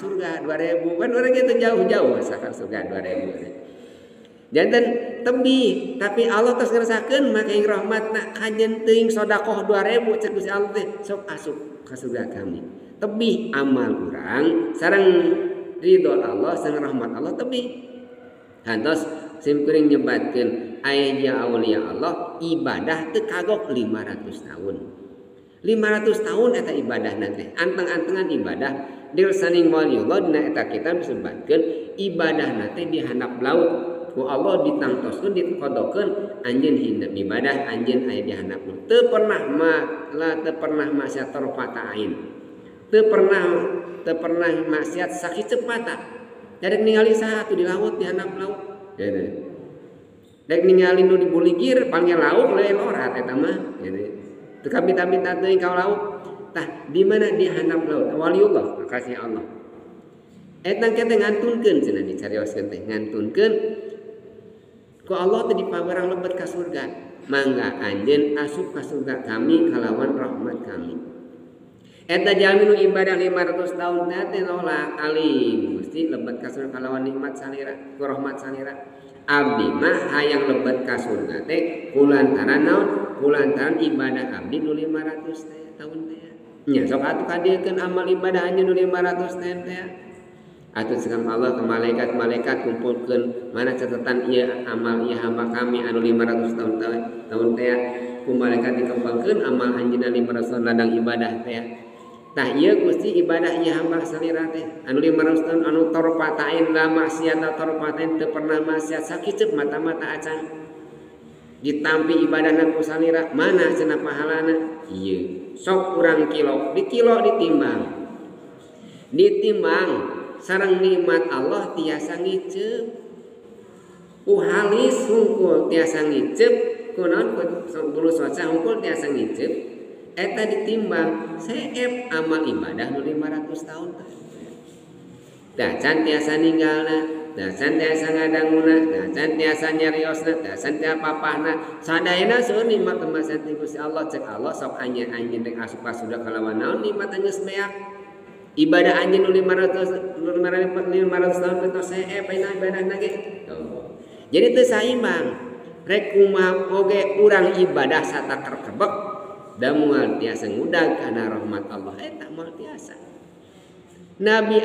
surga 2000 kan orang gitu jauh-jauh ka surga 2000. Janten tebih tapi Allah tos ngerasakeun make rahmatna kajen teuing sedekah 2000 cek Gusti Allah teh sok asup ka surga kami. Tebih amal urang sareng ridho Allah sareng rahmat Allah tebih. Kantos simkuring nyebatkeun aya aulia Allah ibadah teu kagok 500 tahun. 500 tahun eta ibadahna teh anteng-antengan ibadah dirsaning waliullah dina eta kitab disebutkeun ibadahna teh di handap laut ku Allah ditangtoskeun diqodokeun anjeun hindap ibadah anjeun aya di handap laut teu pernah maksiat tarfatain teu pernah maksiat sakit mata jadi ningali saha atuh di laut di handap laut dek ningali nu di buligir panggil laut lain orat eta mah teu kabita-bita teuing ka laut tah di mana di handap laut waliullah kasih Allah eta kita ngantunkeun cenah dicarioskeun teh ngantunkeun ku Allah teh dipawerang lebet ka surga mangga anjeun asup ka surga kami kalawan rahmat kami eta jalmi nu ibadah 500 tahun teh nolak alim Gusti lebet ka surga kalawan nikmat salira ku rahmat salira abdi mah hayang lebet ka surga teh kulantaran naon kulantaran ibadah abdi nu 500 tahun teh nya sok atuh kadiekeun amal ibadah anjeun nu 500 teh atuh sekam Allah ke malaikat kumpulkeun mana catatan ieu amal ieu hamba kami anu 500 tahun teh ku malaikat dikembangkeun amal anjeunna 500 tahun ladang ibadah teh tah ieu Gusti ibadah ieu hamba salira teh anu 500 tahun anu tarpatain la maksiat tarpatain teu pernah maksiat sakit mata-mata acan ditampi ibadahna ku salira mana cenah pahalana ieu sok urang kilo ditimbang sareng nikmat Allah tiasa ngiceup halis hungkul tiasa ngiceup kunaon bulu soca hungkul tiasa ngiceup eta ditimbang seep amal ibadah nu 500 tahun da can tiasa ninggalna da can tiasa ngadanguna da can tiasa nyariosna da can tiasa papahna sadayana seueur nikmat temasan ti Gusti Allah cek Allah sok anjeun rek asup ka surga kalawan naon nikmat geus beak ibadah anjeun nu 500 tahun teh seep ayeuna ibadahna ge jadi teu saimbang rek kumaha oge urang ibadah satakar kebek da moal tiasa ngudag kana rahmat Allah eta moal tiasa Nabi